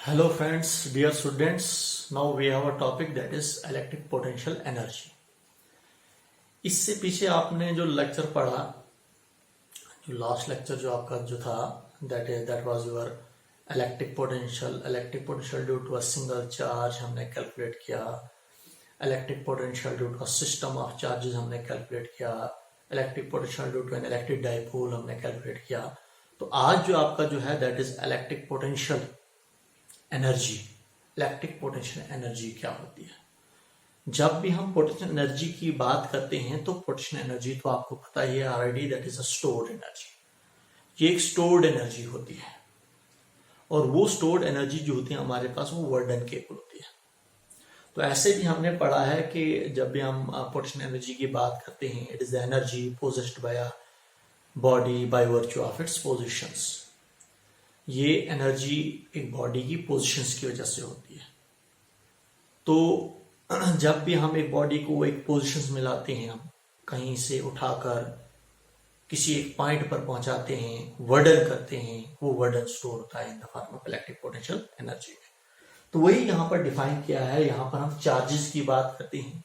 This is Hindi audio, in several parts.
Hello friends, dear students. Now we have a topic that is electric potential energy. इससे पीछे आपने जो लेक्चर पढ़ा, जो लास्ट लेक्चर जो आपका जो था, that was your electric potential due to a single charge हमने कैलकुलेट किया, electric potential due to a system of charges हमने कैलकुलेट किया, electric potential due to an electric dipole हमने कैलकुलेट किया. तो आज जो आपका जो है that is electric potential energy. Electric potential energy क्या होती है? जब भी हम पोटेंशियल एनर्जी की बात करते हैं तो पोटेंशियल एनर्जी तो आपको पता ही है already, that is a stored energy. ये एक स्टोर्ड एनर्जी होती है और वो स्टोर्ड एनर्जी जो होती है हमारे पास वो वर्डन केबल होती है. तो ऐसे भी हमने पढ़ा है कि जब भी हम पोटेंशियल एनर्जी की बात करते हैं, it is the energy possessed by a body by virtue of its positions. ये एनर्जी एक बॉडी की पोजीशंस की वजह से होती है. तो जब भी हम एक बॉडी को एक पोजीशंस में लाते हैं, हम कहीं से उठाकर किसी एक पॉइंट पर पहुंचाते हैं, वर्डन करते हैं, वो वर्डन स्टोर होता है in the form of electric potential energy. तो वही यहाँ पर डिफाइन किया है. यहाँ पर हम चार्जेस की बात करते हैं.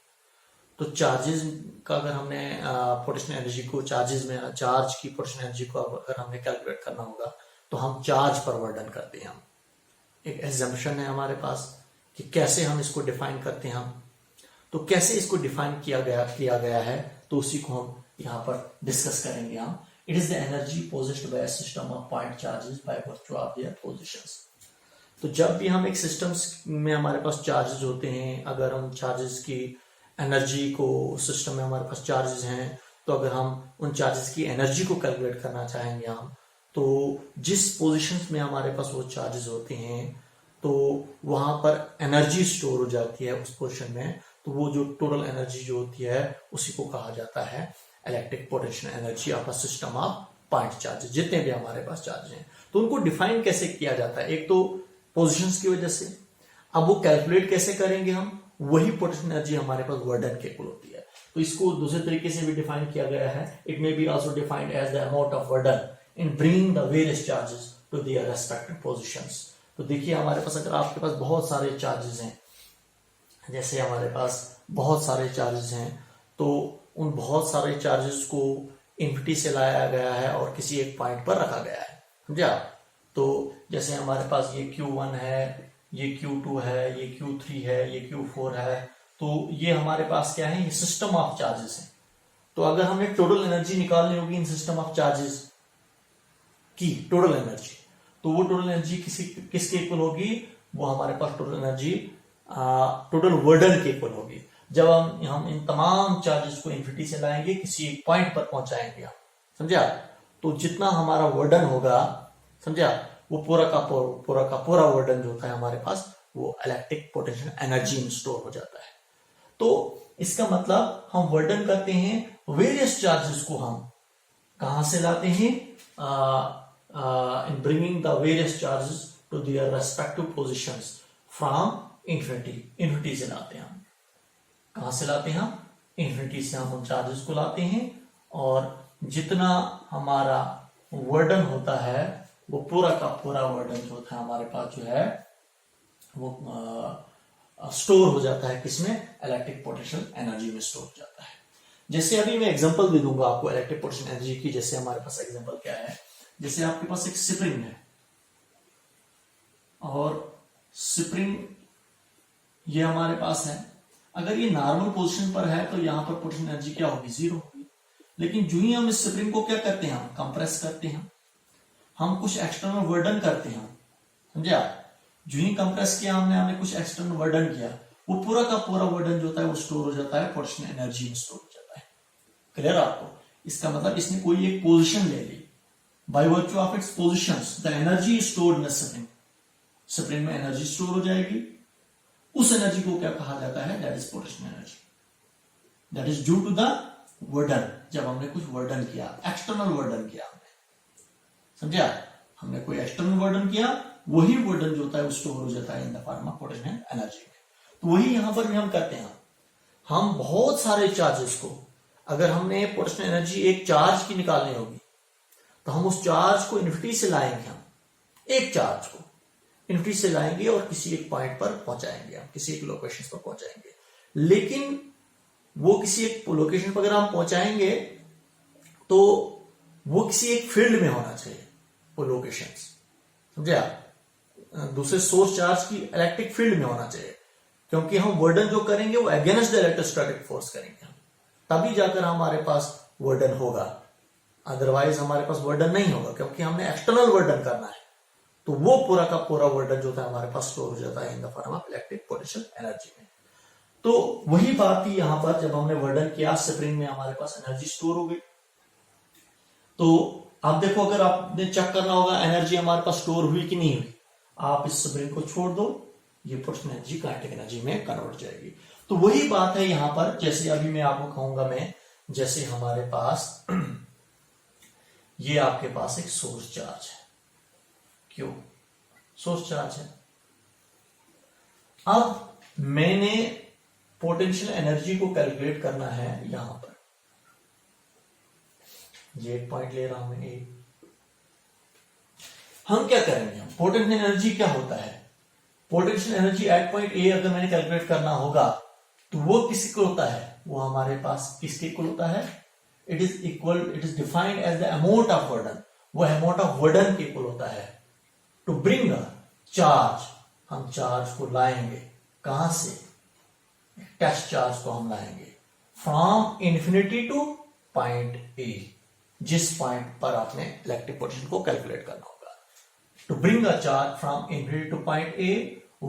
तो चार्जेस का अगर हमने पोटेंशियल एनर्जी को चार्ज की पोटेंशियल एनर्जी को अगर हमें कैलकुलेट करना होगा तो हम चार्ज पर वर्डन करते हैं. हम एक एग्जाम्पशन है हमारे पास कि कैसे हम इसको डिफाइन करते हैं. हम तो कैसे इसको डिफाइन किया गया है तो उसी को हम यहाँ पर डिस्कस करेंगे. हम it is the energy possessed by a system of point charges by virtue of their positions. तो जब भी हम एक सिस्टम में हमारे पास चार्जेस होते हैं, अगर हम चार्जेस की एनर्जी को सिस्टम में हमारे पास चार्जेस हैं, तो अगर हम उन चार्जेस की एनर्जी को कैलकुलेट करना चाहेंगे हम, तो जिस पोजीशंस में हमारे पास वो चार्जेस होते हैं तो वहां पर एनर्जी स्टोर हो जाती है उस पोजीशन में. तो वो जो टोटल एनर्जी जो होती है उसी को कहा जाता है electric potential energy of a system of point charges. जितने भी हमारे पास चार्जेस हैं तो उनको डिफाइन कैसे किया जाता है? एक तो पोजीशंस की वजह से. अब वो कैलकुलेट कैसे करेंगे हम? वही पोटेंशियल एनर्जी हमारे पास वर्डन केबल होती है. तो इसको दूसरे तरीके से भी डिफाइन किया गया है. It may be also defined as the amount of work done in bringing the various charges to their respective positions. तो देखिए हमारे पास अगर आपके पास बहुत सारे चार्जेस हैं, जैसे हमारे पास बहुत सारे चार्जेस हैं, तो उन बहुत सारे चार्जेस को इन्फिनिटी से लाया गया है और किसी एक पॉइंट पर रखा गया है. समझा? तो जैसे हमारे पास ये Q1 है, ये Q2 है, ये Q3 है, ये Q4 है. तो ये हमारे पास क्या है? ये सिस्टम ऑफ चार्जेस है. तो अगर हमें टोटल एनर्जी निकालनी होगी इन सिस्टम ऑफ चार्जेस की टोटल एनर्जी, तो वो टोटल एनर्जी किसके इक्वल होगी? वो हमारे पास टोटल एनर्जी टोटल वर्डन के इक्वल होगी. जब हम इन तमाम चार्जेस को इन्फिनिटी से लाएंगे, किसी एक पॉइंट पर पहुंचाएंगे हम. समझा? तो जितना हमारा वर्डन होगा, समझा, वो पूरा का पूरा वर्डन जो होता है हमारे पास वो इलेक्ट्रिक पोटेंशियल एनर्जी में स्टोर हो जाता है. तो इसका मतलब हम वर्डन करते हैं, वेरियस चार्जेस को हम कहां से लाते हैं? In bringing the various charges to their respective positions from infinity से लाते हैं हम. कहां से लाते हैं हम? इन्फिनिटी से हम उन चार्जेस को लाते हैं और जितना हमारा वर्डन होता है वो पूरा का पूरा वर्डन जो होता है हमारे पास जो है वो स्टोर हो जाता है. किसमें? इलेक्ट्रिक पोटेंशियल एनर्जी में स्टोर हो जाता है. जैसे अभी मैं एग्जांपल भी दूंगा आपको इलेक्ट्रिक पोटेंशियल एनर्जी की. जैसे हमारे पास एग्जांपल क्या है? जैसे आपके पास एक स्प्रिंग है और स्प्रिंग ये हमारे पास है. अगर ये नॉर्मल पोजीशन पर है तो यहां पर पोटेंशियल एनर्जी क्या होगी? जीरो होगी. लेकिन जो ही हम इस स्प्रिंग को क्या करते हैं? हम कंप्रेस करते हैं, हम कुछ एक्सटर्नल वर्डन करते हैं. समझा? जो ही कंप्रेस किया हमने कुछ एक्सटर्नल वर्डन किया, वो पूरा का पूरा वर्डन जो होता है वो स्टोर हो जाता है, पोटेंशियल एनर्जी में स्टोर हो जाता है. क्लियर आपको? इसका मतलब इसने कोई एक पोजीशन ले ली. By virtue of its positions, the energy is stored in the spring. Spring में एनर्जी स्टोर हो जाएगी. उस एनर्जी को क्या कहा जाता है? That is potential energy. That is due to the work done. जब हमने कुछ वर्डन किया, एक्सटर्नल वर्डन किया हमने. समझा? हमने कोई एक्सटर्नल वर्डन किया, वही वर्डन जो होता है वो स्टोर हो जाता है in the form of potential energy. तो वही यहां पर भी हम करते हैं. हम बहुत सारे चार्जेस को, अगर हमने पोटेंशियल एनर्जी एक चार्ज की निकालनी होगी तो हम उस चार्ज को इन्फिनिटी से लाएंगे. हम एक चार्ज को इन्फिनिटी से लाएंगे और किसी एक पॉइंट पर पहुंचाएंगे, हम किसी एक लोकेशन पर पहुंचाएंगे। लेकिन वो किसी एक लोकेशन पर अगर हम पहुंचाएंगे तो वो किसी एक फील्ड में होना चाहिए, वो लोकेशन, समझे आप? दूसरे सोर्स चार्ज की इलेक्ट्रिक फील्ड में होना चाहिए, क्योंकि हम वर्डन जो करेंगे वो अगेंस्ट द इलेक्ट्रोस्टैटिक फोर्स करेंगे हम, तभी जाकर हमारे पास वर्डन होगा। अदरवाइज हमारे पास वर्डन नहीं होगा, क्योंकि हमने एक्सटर्नल वर्डन करना है, तो वो पूरा का पूरा वर्डन जो होता है हमारे पास स्टोर हो जाता है in the form of electric potential energy में। तो वही बात थी यहां पर, जब हमने वर्डन किया स्प्रिंग में हमारे पास एनर्जी स्टोर हो गई। तो आप देखो, अगर आपने चेक करना होगा एनर्जी हमारे पास स्टोर हुई कि नहीं हुई, आप इस स्प्रिंग को छोड़ दो, ये पोटेंशियल एनर्जी काइनेटिक एनर्जी में कन्वर्ट हो जाएगी। तो वही बात है यहां पर, जैसे अभी मैं आपको कहूंगा, मैं जैसे हमारे पास ये आपके पास एक सोर्स चार्ज है, क्यों सोर्स चार्ज है। अब मैंने पोटेंशियल एनर्जी को कैलकुलेट करना है यहां पर, ये एक पॉइंट ले रहा हूं मैं एक। हम क्या करेंगे, हम पोटेंशियल एनर्जी क्या होता है, potential energy at point A अगर मैंने कैलकुलेट करना होगा तो वो किसके इक्वल होता है, वो हमारे पास किसके इक्वल होता है, it is defined as the amount of work done, वो अमाउंट ऑफ वर्डन के इक्वल होता है। टू ब्रिंग अ चार्ज, हम चार्ज को लाएंगे कहां से, टेस्ट चार्ज को हम लाएंगे from infinity to point A, जिस पॉइंट पर आपने इलेक्ट्रिक पोटेंशियल को कैलकुलेट करना होगा। To bring a charge from infinity to point A,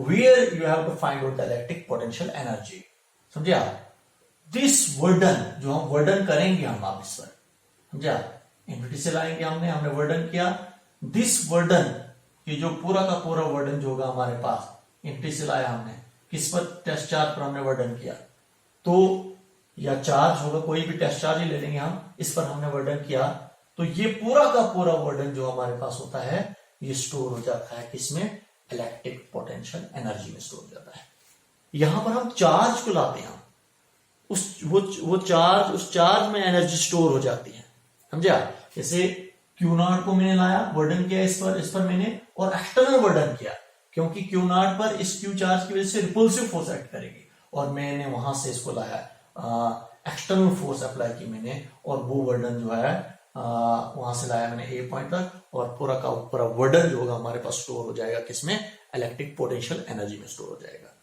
where you have to find out the electric potential energy. समझे आप? This वर्डन जो हम वर्डन करेंगे हम आप इस पर, समझे आप? इन्फिनिटी से लाएंगे हमने वर्डन किया। दिस वर्डन, ये जो पूरा का पूरा वर्डन जो होगा हमारे पास, इन्फिनिटी से लाया हमने, किस पर, टेस्ट चार्ज पर हमने वर्डन किया, तो या चार्ज होगा, कोई भी टेस्ट चार्ज ही ले लेंगे हम, इस पर हमने वर्डन किया, तो ये पूरा का पूरा वर्डन जो हमारे पास होता है ये स्टोर हो जाता है किसमें, इलेक्ट्रिक पोटेंशियल एनर्जी में स्टोर हो जाता है। यहां पर हम चार्ज को लाते हैं, वो चार्ज, उस चार्ज में एनर्जी स्टोर हो जाती है, समझे आप? जैसे Q0 को मैंने लाया, वर्डन किया इस पर मैंने, और एक्सटर्नल वर्डन किया, क्योंकि Q0 पर इस Q चार्ज की वजह से रिपल्सिव फोर्स एक्ट करेगी, और मैंने वहां से इसको लाया, एक्सटर्नल फोर्स अप्लाई की मैंने, और वो वर्डन जो है वहां से लाया मैंने ए पॉइंट तक, और पूरा का पूरा वर्डन जो होगा हमारे पास स्टोर हो जाएगा किसमें, इलेक्ट्रिक पोटेंशियल एनर्जी में स्टोर हो जाएगा।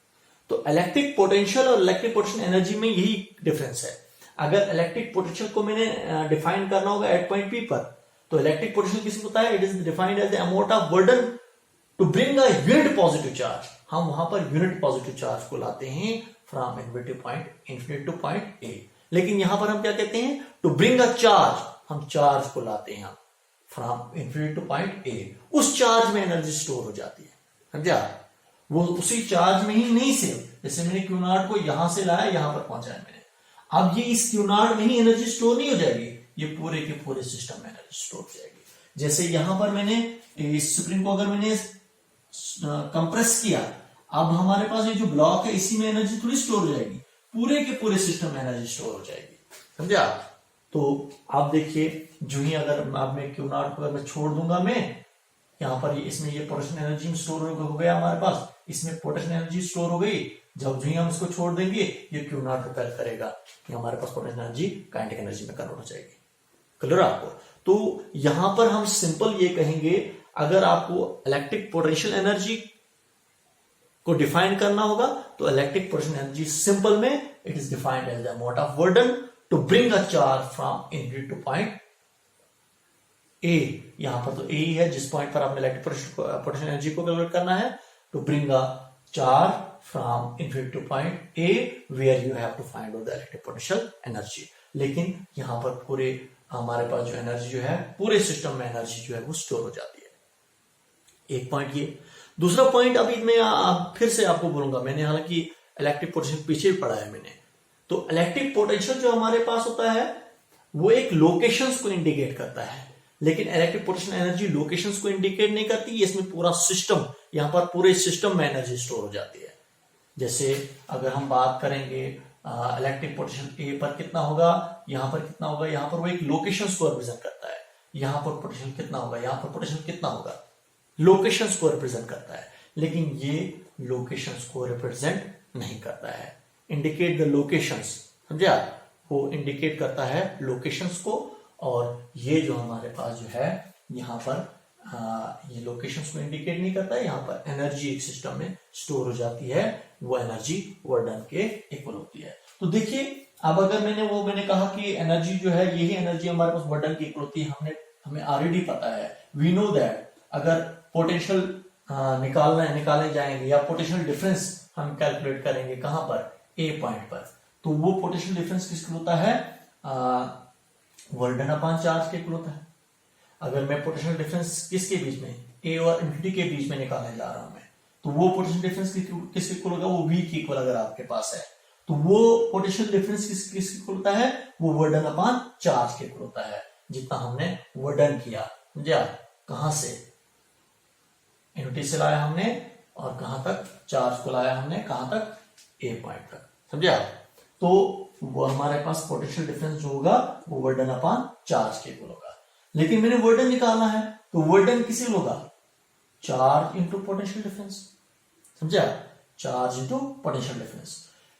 तो इलेक्ट्रिक पोटेंशियल और इलेक्ट्रिक पोटेंशियल एनर्जी में यही डिफरेंस है। अगर इलेक्ट्रिक पोटेंशियल को मैंने डिफाइन करना होगा एट पॉइंट पी पर, तो इलेक्ट्रिक पोटेंशियल किसको होता है, it is defined as the amount of work done to bring a unit positive charge. हम वहां पर यूनिट पॉजिटिव चार्ज को लाते हैं from infinity to point A. लेकिन यहां पर हम क्या कहते हैं, टू ब्रिंग अ चार्ज, हम चार्ज को लाते हैं from infinity to point A, उस चार्ज में एनर्जी स्टोर हो जाती है, समझा? वो उसी चार्ज में ही नहीं सिर्फ, जैसे मैंने Q0 को यहां से लाया, यहां पर पहुंचाया मैंने, अब ये इस Q0 में ही एनर्जी स्टोर नहीं हो जाएगी, ये पूरे के पूरे सिस्टम में एनर्जी स्टोर हो जाएगी। जैसे यहां पर मैंने इस स्प्रिंग को अगर मैंने कंप्रेस किया, अब हमारे पास ये जो ब्लॉक है इसी में एनर्जी थोड़ी स्टोर हो जाएगी, पूरे के पूरे सिस्टम में एनर्जी स्टोर हो जाएगी, समझा? तो आप देखिए, जो ही अगर अब मैं Q0 को अगर मैं छोड़ दूंगा, मैं यहाँ पर इसमें ये पोटेंशियल एनर्जी में स्टोर हो गया हमारे पास, इसमें पोटेंशियल एनर्जी स्टोर हो गई, जब जो ही हम इसको छोड़ देंगे ये Q0 रिपेल करेगा, कि हमारे पास पोटेंशियल एनर्जी काइनेटिक एनर्जी में कन्वर्ट हो जाएगी। क्लियर आपको? तो यहां पर हम सिंपल ये कहेंगे, अगर आपको इलेक्ट्रिक पोटेंशियल एनर्जी को डिफाइन करना होगा तो इलेक्ट्रिक पोटेंशियल एनर्जी सिंपल में it is defined as the amount of work done to bring a charge from infinity to point A. यहां पर तो ए ही है जिस पॉइंट पर आपने इलेक्ट्रिक पोटेंशियल एनर्जी को कैलकुलेट करना है, to bring a charge from infinity to point A where you have to find out the electric potential energy. लेकिन यहां पर पूरे हमारे पास जो एनर्जी जो है, पूरे सिस्टम में एनर्जी जो है वो स्टोर हो जाती है। एक पॉइंट ये। दूसरा पॉइंट अभी मैं फिर से आपको बोलूंगा, मैंने हालांकि इलेक्ट्रिक पोटेंशियल पीछे पढ़ा है मैंने, तो इलेक्ट्रिक पोटेंशियल जो हमारे पास होता है वो एक लोकेशंस को इंडिकेट करता है, लेकिन इलेक्ट्रिक पोटेंशियल एनर्जी लोकेशंस को इंडिकेट नहीं करती, इसमें पूरा सिस्टम, यहां पर पूरे सिस्टम में एनर्जी स्टोर हो जाती है। जैसे अगर हम बात करेंगे इलेक्ट्रिक पोटेंशियल ए पर कितना होगा, यहां पर कितना होगा, यहां पर वो एक लोकेशंस को रिप्रेजेंट करता है, यहां पर पोटेंशियल कितना होगा, यहां पर पोटेंशियल कितना होगा, लोकेशंस को रिप्रेजेंट करता है। लेकिन ये लोकेशंस को रिप्रेजेंट नहीं करता है। इंडिकेट द लोकेशंस, समझे आप, वो इंडिकेट करता है लोकेशंस को। और ये जो हमारे पास जो है यहाँ पर ये लोकेशंस को इंडिकेट नहीं करता है, यहाँ पर एनर्जी एक सिस्टम में स्टोर हो जाती है, वो एनर्जी वर्क डन के इक्वल होती है। तो देखिए अब अगर मैंने कहा कि एनर्जी जो है यही एनर्जी हमारे पास वर्क डन की इक्वल होती है, हमें ऑलरेडी पता है, वी नो दैट अगर पोटेंशियल निकाले जाएंगे या पोटेंशियल डिफरेंस हम कैलकुलेट करेंगे कहां पर, ए पॉइंट पर, तो वो पोटेंशियल डिफरेंस किसके होता है, वर्क डन अपॉन चार्ज के इक्वल होता है। अगर मैं पोटेंशियल डिफरेंस किसके बीच में, ए और इंफिनिटी के बीच में निकालने जा रहा हूं मैं, तो वो पोटेंशियल डिफरेंस किसके इक्वल होगा, वो वी के इक्वल अगर आपके पास है, तो वो पोटेंशियल डिफरेंस किसके इक्वल होता है, वो वर्क डन अपॉन चार्ज के इक्वल होता है, जितना हमने वर्क डन किया। समझा, कहां से, इनविटी से लाया हमने, और कहां तक, चार्ज को लाया हमने, कहां तक, ए पॉइंट तक। समझा, तो वो हमारे पास पोटेंशियल डिफरेंस जो होगा वो वर्क डन अपॉन चार्ज के इक्वल होगा। लेकिन मैंने वर्क डन निकालना है, तो वर्क डन किसे होगा, चार्ज इंटू पोटेंशियल डिफरेंस। समझा, चार्ज इंटू पोटेंशियल डिफरेंस।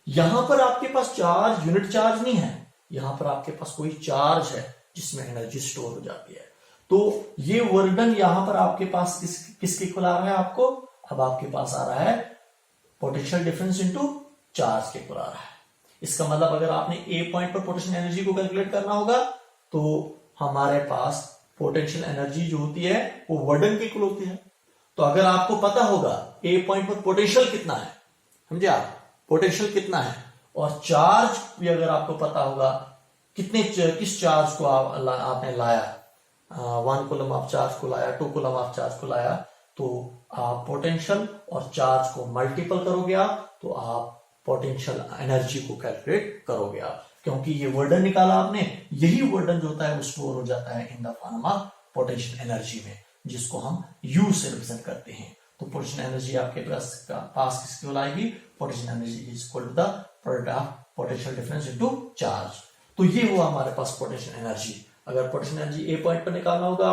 यहां पर आपके पास चार्ज यूनिट चार्ज नहीं है, यहां पर आपके पास कोई चार्ज है जिसमें एनर्जी स्टोर हो जाती है। तो ये वर्क डन यहां पर आपके पास किसके इक्वल आ रहा है आपको, अब आपके पास आ रहा है पोटेंशियल डिफरेंस इंटू चार्ज के इक्वल आ रहा है। इसका मतलब अगर आपने ए पॉइंट पर पोटेंशियल एनर्जी को कैलकुलेट करना होगा, तो हमारे पास पोटेंशियल एनर्जी जो होती है वो वर्क डन के इक्वल होती है। तो अगर आपको पता होगा ए पॉइंट पर पोटेंशियल कितना है, समझे आप, पोटेंशियल कितना है, और चार्ज भी अगर आपको पता होगा किस चार्ज को आपने लाया, 1 कूलम आप चार्ज को लाया, 2 कूलम आप चार्ज को लाया, तो आप पोटेंशियल और चार्ज को मल्टीपल करोगे आप, तो आप पोटेंशियल एनर्जी को कैलकुलेट करोगे आप, क्योंकि ये वर्क डन निकाला आपने, यही वर्क डन जो होता है वो स्टोर हो जाता है in the form of potential energy में, जिसको हम यू से रिप्रेजेंट करते हैं। तो पोटेंशियल एनर्जी आपके पास किसकी आएगी, potential energy is equal to the product of potential difference into charge. तो ये हुआ हमारे पास पोटेंशियल एनर्जी। अगर पोटेंशियल एनर्जी ए पॉइंट पर निकालना होगा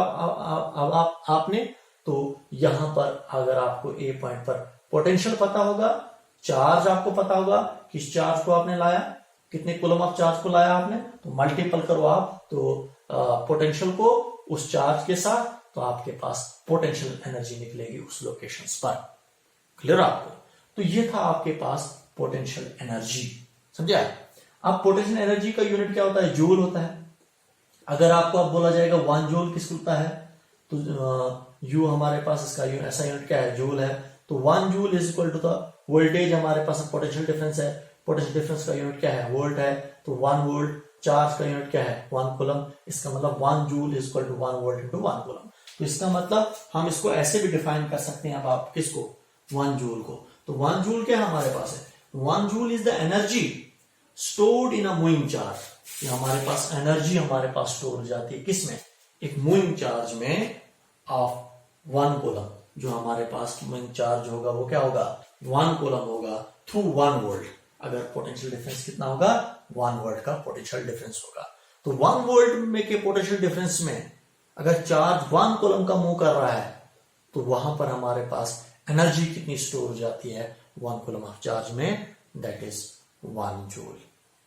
आपने, तो यहां पर अगर आपको ए पॉइंट पर पोटेंशियल पता होगा, चार्ज आपको पता होगा, किस चार्ज को आपने लाया, कितने कूलम ऑफ चार्ज को लाया आपने, तो मल्टीपल करो आप तो पोटेंशियल को उस चार्ज के साथ, तो आपके पास पोटेंशियल एनर्जी निकलेगी उस लोकेशंस पर। क्लियर आपको? तो ये था आपके पास पोटेंशियल एनर्जी। समझा? अब पोटेंशियल एनर्जी का यूनिट क्या होता है, जूल होता है। अगर आपको अब बोला जाएगा 1 जूल किसको होता है, तो यू हमारे पास इसका ऐसा यूनिट क्या है, जूल है। तो 1 joule is equal to the voltage, हमारे पास पोटेंशियल डिफरेंस है, पोटेंशियल डिफरेंस का यूनिट क्या है, वोल्ट है, तो 1 वोल्ट। चार्ज का यूनिट क्या है, 1 कूलम। इसका मतलब 1 joule is equal to 1 volt into 1 coulomb. तो इसका मतलब हम इसको ऐसे भी डिफाइन कर सकते हैं, अब आप किसको, 1 जूल को। तो 1 जूल क्या हमारे पास है, 1 joule is the energy stored in a moving charge. हमारे पास एनर्जी हमारे पास स्टोर हो जाती है किसमें, एक मूविंग चार्ज में ऑफ 1 कूलम। जो हमारे पास मूविंग चार्ज होगा वो क्या होगा, 1 कूलम होगा थ्रू 1 वोल्ट। अगर पोटेंशियल डिफरेंस कितना होगा, 1 वोल्ट का पोटेंशियल डिफरेंस होगा। तो 1 वोल्ट में के पोटेंशियल डिफरेंस में अगर चार्ज 1 कूलम का मूव कर रहा है, तो वहां पर हमारे पास एनर्जी कितनी स्टोर हो जाती है 1 कूलम ऑफ चार्ज में, दैट इज 1 जूल।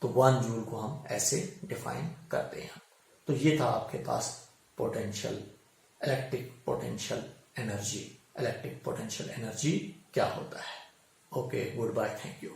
तो 1 जूल को हम ऐसे डिफाइन करते हैं। तो ये था आपके पास potential, electric potential energy. Electric potential energy क्या होता है। Okay, goodbye, thank you.